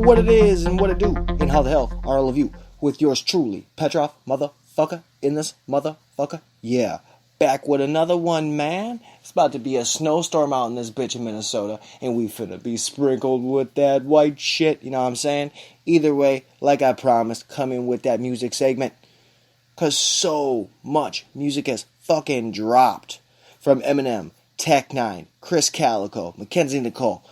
what it is and what it do, and how the hell are all of you? With yours truly, Petrov, motherfucker, in this motherfucker. Yeah, back with another one, man. It's about to be a snowstorm out in this bitch in Minnesota, and we finna be sprinkled with that white shit, you know what I'm saying? Either way, like I promised, coming with that music segment. Cause so much music has fucking dropped. From Eminem, Tech Nine, Krizz Kaliko, Mackenzie Nicole.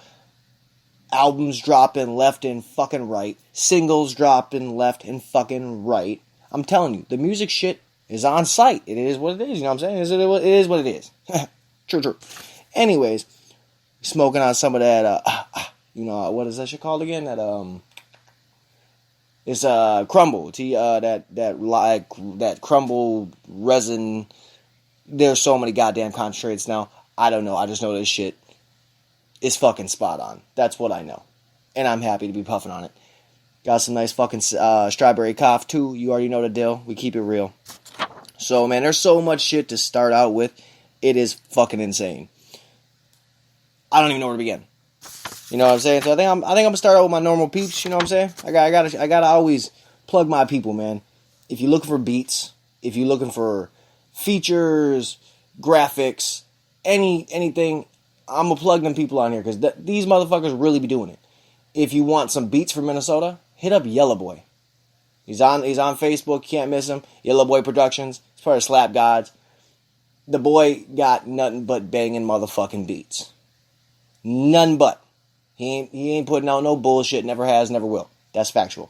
Albums dropping left and fucking right. Singles dropping left and fucking right. I'm telling you, the music shit is on site. It is what it is, you know what I'm saying? It is what it is. True. Anyways, smoking on some of that, what is that shit called again? That, it's crumble. That crumble resin. There's so many goddamn concentrates now. I don't know. I just know this shit is fucking spot on. That's what I know. And I'm happy to be puffing on it. Got some nice fucking strawberry cough too. You already know the deal. We keep it real. So man, there's so much shit to start out with. It is fucking insane. I don't even know where to begin. You know what I'm saying? So I think I'm gonna start out with my normal peeps. You know what I'm saying? I gotta always plug my people, man. If you're looking for beats, if you're looking for features, graphics, anything, I'm gonna plug them people on here because these motherfuckers really be doing it. If you want some beats from Minnesota, hit up Yellow Boy. He's on Facebook. Can't miss him. Yellow Boy Productions. He's part of Slap Gods. The boy got nothing but banging motherfucking beats. None but. He ain't putting out no bullshit. Never has, never will. That's factual.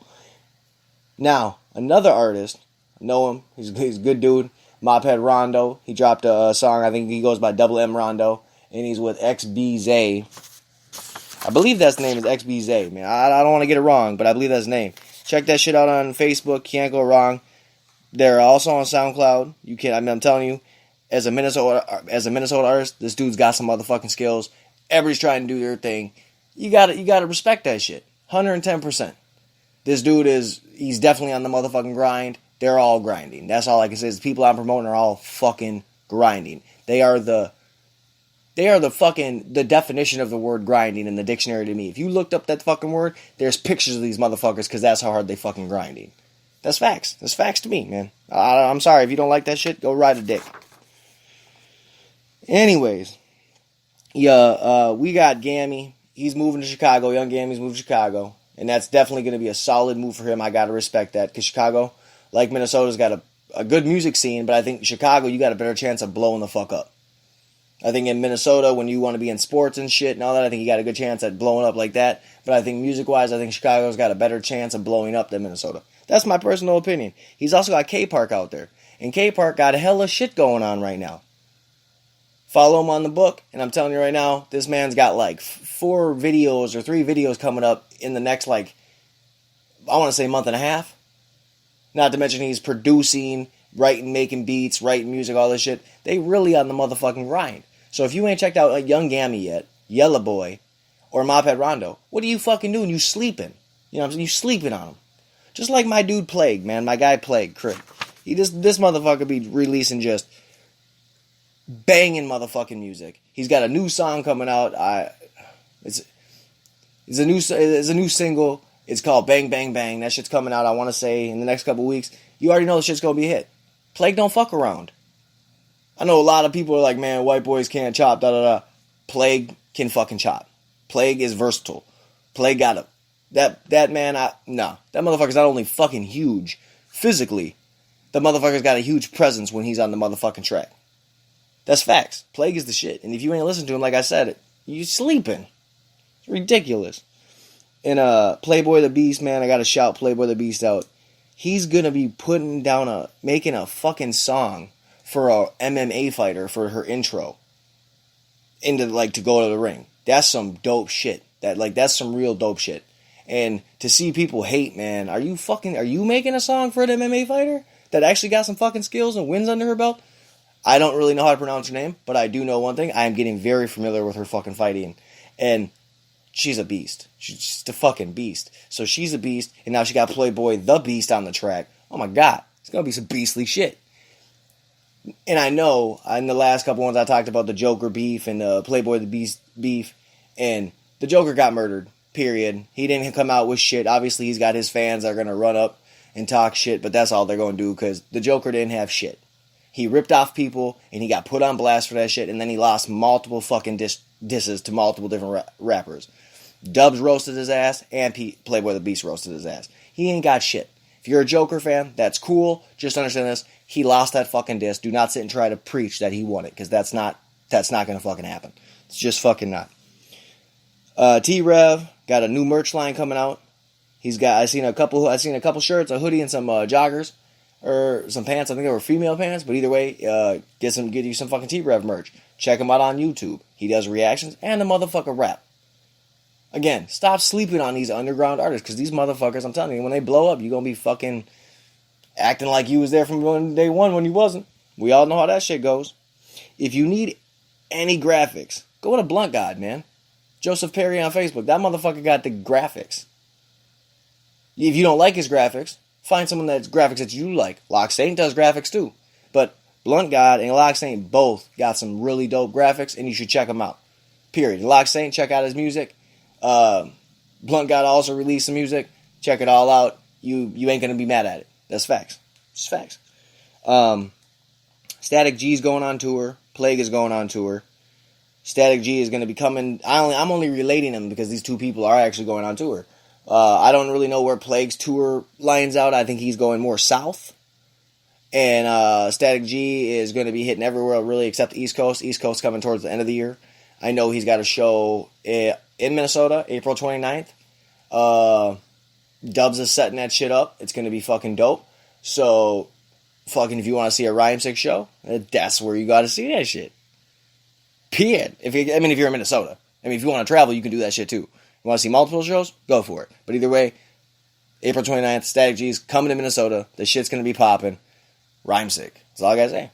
Now, another artist, I know him. He's a good dude. Mophead Rondo. He dropped a song. I think he goes by Double M Rondo. And he's with XBZ. I believe that's the name is XBZ, man. I don't want to get it wrong, but I believe that's his name. Check that shit out on Facebook. Can't go wrong. They're also on SoundCloud. I'm telling you, as a Minnesota artist, this dude's got some motherfucking skills. Everybody's trying to do their thing. You gotta respect that shit. 110%. This dude he's definitely on the motherfucking grind. They're all grinding. That's all I can say is the people I'm promoting are all fucking grinding. They are the definition of the word grinding in the dictionary to me. If you looked up that fucking word, there's pictures of these motherfuckers because that's how hard they fucking grinding. That's facts. That's facts to me, man. I'm sorry. If you don't like that shit, go ride a dick. Anyways, we got Gammy. He's moving to Chicago. Young Gammy's moving to Chicago. And that's definitely going to be a solid move for him. I got to respect that because Chicago, like Minnesota's got a good music scene, but I think Chicago, you got a better chance of blowing the fuck up. I think in Minnesota, when you want to be in sports and shit and all that, I think you got a good chance at blowing up like that. But I think music-wise, I think Chicago's got a better chance of blowing up than Minnesota. That's my personal opinion. He's also got K-Park out there. And K-Park got a hella shit going on right now. Follow him on the book, and I'm telling you right now, this man's got like 4 videos or 3 videos coming up in the next, I want to say month and a half. Not to mention he's producing, writing, making beats, writing music, all this shit. They really on the motherfucking grind. So if you ain't checked out Young Gammy yet, Yellow Boy, or Mophead Rondo, what are you fucking doing? You sleeping. You know what I'm saying? You sleeping on them. Just like my dude Plague, man. My guy Plague, Krizz. This motherfucker be releasing just banging motherfucking music. He's got a new song coming out. It's a new single. It's called Bang Bang Bang. That shit's coming out, I want to say, in the next couple weeks. You already know the shit's going to be a hit. Plague don't fuck around. I know a lot of people are like, man, white boys can't chop, da-da-da. Plague can fucking chop. Plague is versatile. Plague got him. That man, that motherfucker's not only fucking huge physically, the motherfucker's got a huge presence when he's on the motherfucking track. That's facts. Plague is the shit. And if you ain't listening to him, like I said, you sleeping. It's ridiculous. And Playboy the Beast, man, I gotta shout Playboy the Beast out. He's gonna be making a fucking song for a MMA fighter for her intro. To go to the ring. That's some dope shit. That's some real dope shit. And to see people hate, man, are you making a song for an MMA fighter that actually got some fucking skills and wins under her belt? I don't really know how to pronounce her name, but I do know one thing. I am getting very familiar with her fucking fighting. And she's a beast. She's just a fucking beast. So she's a beast, and now she got Playboy the Beast on the track. Oh my god. It's gonna be some beastly shit. And I know, in the last couple ones I talked about the Joker beef and Playboy the Beast beef, and the Joker got murdered. period. He didn't come out with shit. Obviously, he's got his fans that are going to run up and talk shit, but that's all they're going to do because the Joker didn't have shit. He ripped off people, and he got put on blast for that shit, and then he lost multiple fucking disses to multiple different rappers. Dubs roasted his ass, and Playboy the Beast roasted his ass. He ain't got shit. If you're a Joker fan, that's cool. Just understand this. He lost that fucking diss. Do not sit and try to preach that he won it, because that's not going to fucking happen. It's just fucking not. T-Rev got a new merch line coming out. I seen a couple shirts, a hoodie, and some joggers. Or some pants, I think they were female pants, but either way, get you some fucking T-Rev merch. Check him out on YouTube. He does reactions and the motherfucker rap. Again, stop sleeping on these underground artists, because these motherfuckers, I'm telling you, when they blow up, you're going to be fucking acting like you was there from day one when you wasn't. We all know how that shit goes. If you need any graphics, go to Blunt God, man. Joseph Perry on Facebook. That motherfucker got the graphics. If you don't like his graphics, find someone that's graphics that you like. Lock Saint does graphics too. But Blunt God and Lock Saint both got some really dope graphics, and you should check them out. Period. Lock Saint, check out his music. Blunt God also released some music. Check it all out. You ain't going to be mad at it. That's facts. It's facts. Static G's going on tour. Plague is going on tour. Static G is going to be coming. I'm only relating them because these two people are actually going on tour. I don't really know where Plague's tour lines out. I think he's going more south. And Static G is going to be hitting everywhere really except the East Coast. East Coast coming towards the end of the year. I know he's got a show in Minnesota, April 29th. Dubs is setting that shit up. It's going to be fucking dope. So, fucking if you want to see a Rhyme 6 show, that's where you got to see that shit. Period. If you're in Minnesota. If you want to travel, you can do that shit too. You want to see multiple shows? Go for it. But either way, April 29th, Static G's coming to Minnesota. The shit's going to be popping. Rhyme sick. That's all I got to say.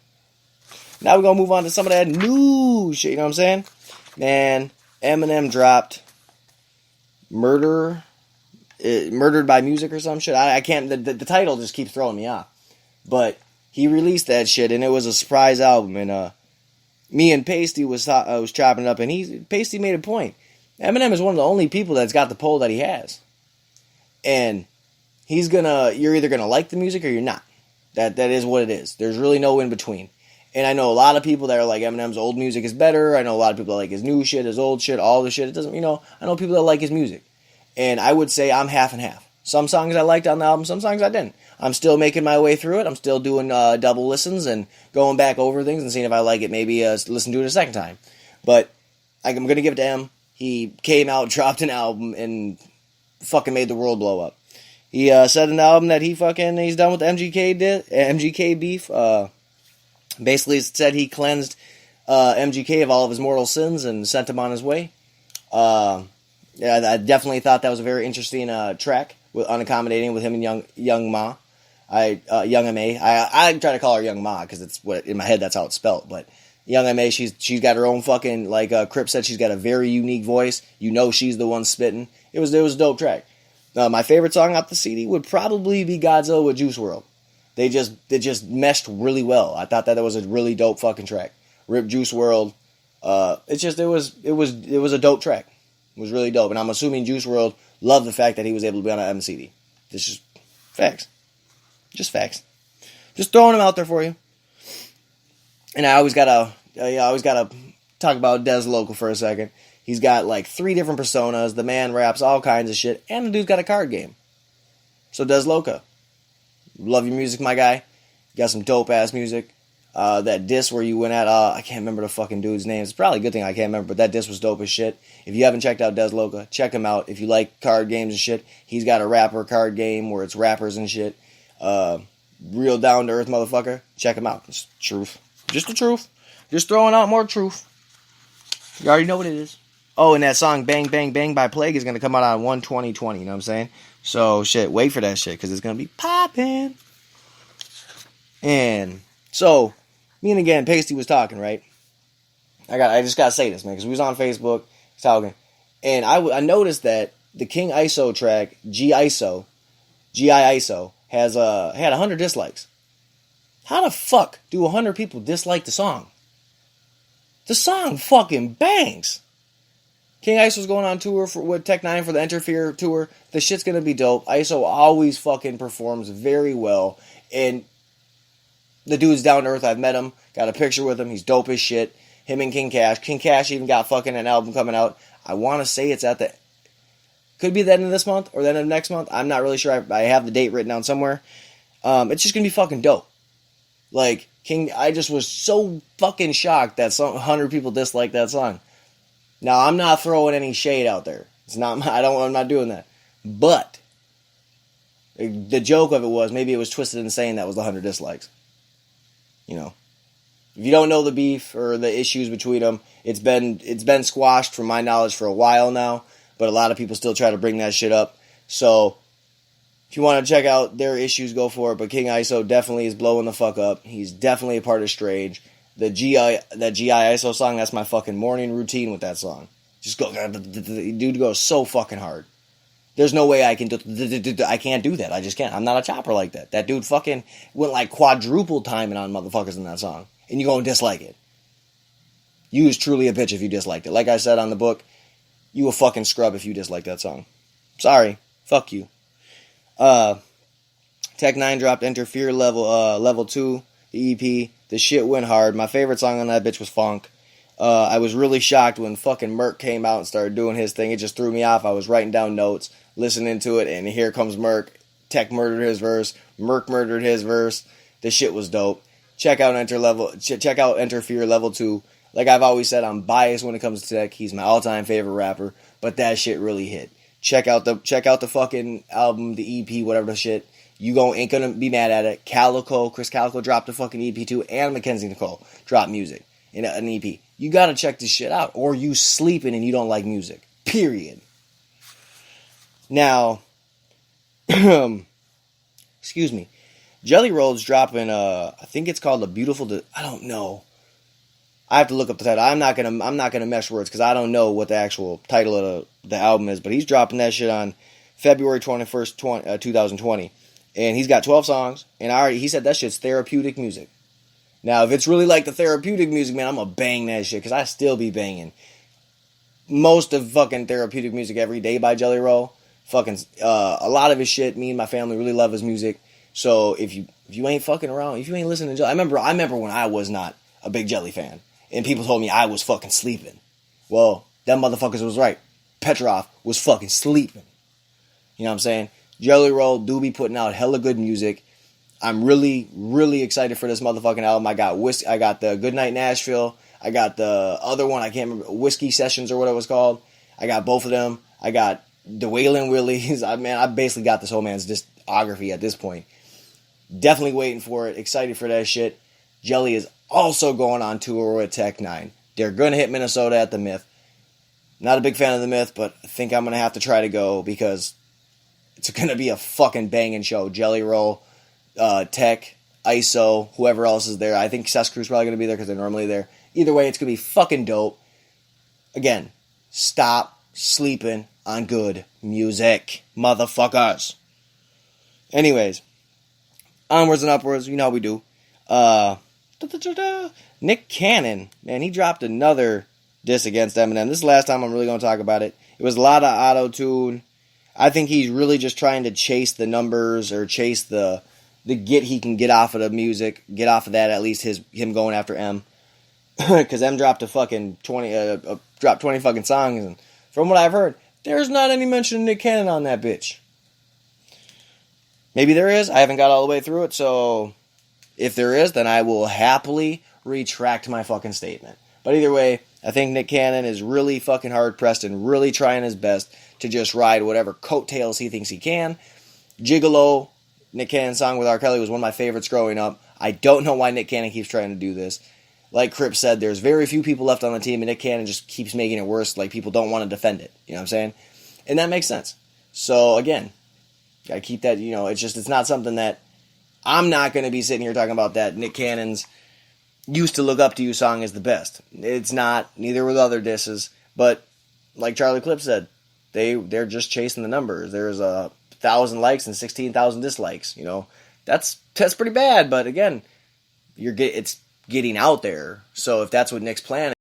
Now we're going to move on to some of that new shit. You know what I'm saying? Man, Eminem dropped Murdered by Music or some shit. I can't, the title just keeps throwing me off. But he released that shit, and it was a surprise album. And me and Pasty was chopping it up, and Pasty made a point. Eminem is one of the only people that's got the pull that he has. And you're either gonna like the music or you're not. That is what it is. There's really no in between. And I know a lot of people that are like Eminem's old music is better. I know a lot of people that like his new shit, his old shit, all the shit. It doesn't, I know people that like his music. And I would say I'm half and half. Some songs I liked on the album, some songs I didn't. I'm still making my way through it. I'm still doing double listens and going back over things and seeing if I like it, maybe listen to it a second time. But I'm going to give it to him. He came out, dropped an album, and fucking made the world blow up. He said in the album that he's done with the MGK beef. Basically said he cleansed MGK of all of his mortal sins and sent him on his way. I definitely thought that was a very interesting track with Unaccommodating with him and Young Ma. Young M.A. I try to call her Young Ma because it's what in my head that's how it's spelled, but Young M.A. she's got her own fucking, like Crip said, she's got a very unique voice. She's the one spitting. It was a dope track. My favorite song off the CD would probably be Godzilla with Juice WRLD. They just meshed really well. I thought that was a really dope fucking track. Rip Juice WRLD. It was a dope track. It was really dope, and I'm assuming Juice WRLD loved the fact that he was able to be on an MCD. This is facts. Just facts. Just throwing them out there for you. And I always gotta talk about Des Local for a second. He's got like 3 different personas. The man raps all kinds of shit, and the dude's got a card game. So Des Loca, love your music, my guy. You got some dope ass music. That diss where you went at, I can't remember the fucking dude's name. It's probably a good thing I can't remember, but that diss was dope as shit. If you haven't checked out Des Loca, check him out. If you like card games and shit, he's got a rapper card game where it's rappers and shit. Real down to earth motherfucker. Check him out. It's truth. Just the truth. Just throwing out more truth. You already know what it is. Oh, and that song Bang Bang Bang by Plague is going to come out on 1/20/20. You know what I'm saying? So, shit, wait for that shit because it's going to be popping. And so, me and again, Pasty was talking, right? I just got to say this, man, because we was on Facebook talking. And I noticed that the King ISO track, G.I.ISO, has had 100 dislikes. How the fuck do 100 people dislike the song? The song fucking bangs. King ISO's going on tour with Tech 9 for the Interfere tour. The shit's going to be dope. ISO always fucking performs very well. And the dude's down to earth. I've met him. Got a picture with him. He's dope as shit. Him and King Cash. King Cash even got fucking an album coming out. I want to say it's at the... Could be the end of this month or the end of next month. I'm not really sure. I have the date written down somewhere. It's just going to be fucking dope. Like, I just was so fucking shocked that 100 people disliked that song. Now, I'm not throwing any shade out there. I'm not doing that. But the joke of it was maybe it was Twisted Insane that was the 100 dislikes. You know, if you don't know the beef or the issues between them, it's been squashed from my knowledge for a while now. But a lot of people still try to bring that shit up. So if you want to check out their issues, go for it. But King ISO definitely is blowing the fuck up. He's definitely a part of Strange. That GI ISO song, that's my fucking morning routine with that song. Just go, dude goes so fucking hard. There's no way I can't do that. I just can't. I'm not a chopper like that. That dude fucking went like quadruple timing on motherfuckers in that song. And you go and dislike it. You was truly a bitch if you disliked it. Like I said on the book, you a fucking scrub if you dislike that song. Sorry. Fuck you. Tech 9 dropped Interfere level 2, the EP. The shit went hard. My favorite song on that bitch was Funk. I was really shocked when fucking Merc came out and started doing his thing. It just threw me off. I was writing down notes, listening to it, and here comes Merc. Tech murdered his verse. Merc murdered his verse. The shit was dope. Check out Interfere level 2. Like I've always said, I'm biased when it comes to Tech. He's my all-time favorite rapper, but that shit really hit. Check out the fucking album, the EP, whatever the shit. You ain't gonna be mad at it. Krizz Kaliko dropped a fucking EP too, and Mackenzie Nicole dropped music in an EP. You gotta check this shit out, or you sleeping and you don't like music. Period. Now, excuse me, Jelly Roll's dropping. I think it's called I don't know. I have to look up the title. I'm not gonna mesh words because I don't know what the actual title of the album is. But he's dropping that shit on February 21st, 2020. And he's got 12 songs, and he said that shit's therapeutic music. Now, if it's really like the therapeutic music, man, I'm gonna bang that shit, because I still be banging most of fucking therapeutic music every day by Jelly Roll. Fucking, a lot of his shit, me and my family really love his music. So, if you ain't fucking around, if you ain't listening to Jelly, I remember when I was not a big Jelly fan, and people told me I was fucking sleeping. Well, them motherfuckers was right. Petrov was fucking sleeping. You know what I'm saying? Jelly Roll do be putting out hella good music. I'm really, really excited for this motherfucking album. I got the Goodnight Nashville. I got the other one, I can't remember, Whiskey Sessions or what it was called. I got both of them. I got the Waylon Willies. I basically got this whole man's discography at this point. Definitely waiting for it. Excited for that shit. Jelly is also going on tour with Tech 9. They're going to hit Minnesota at the Myth. Not a big fan of the Myth, but I think I'm going to have to try to go because it's going to be a fucking banging show. Jelly Roll, Tech, ISO, whoever else is there. I think Cess Crew's probably going to be there because they're normally there. Either way, it's going to be fucking dope. Again, stop sleeping on good music, motherfuckers. Anyways, onwards and upwards, you know how we do. Nick Cannon, man, he dropped another diss against Eminem. This is the last time I'm really going to talk about it. It was a lot of auto-tune. I think he's really just trying to chase the numbers or chase the get he can get off of the music, get off of that, at least him going after M. Because M dropped dropped 20 fucking songs, and from what I've heard, there's not any mention of Nick Cannon on that bitch. Maybe there is. I haven't got all the way through it, so if there is, then I will happily retract my fucking statement. But either way, I think Nick Cannon is really fucking hard-pressed and really trying his best to just ride whatever coattails he thinks he can. Gigolo, Nick Cannon's song with R. Kelly, was one of my favorites growing up. I don't know why Nick Cannon keeps trying to do this. Like Crip said, there's very few people left on the team, and Nick Cannon just keeps making it worse. Like, people don't want to defend it. You know what I'm saying? And that makes sense. So, again, gotta keep that, it's not something that I'm not going to be sitting here talking about that Nick Cannon's Used to Look Up to You song is the best. It's not. Neither were the other disses. But, like Charlie Clip said, they're just chasing the numbers. There's 1,000 likes and 16,000 dislikes. That's pretty bad. But again, it's getting out there. So if that's what Nick's plan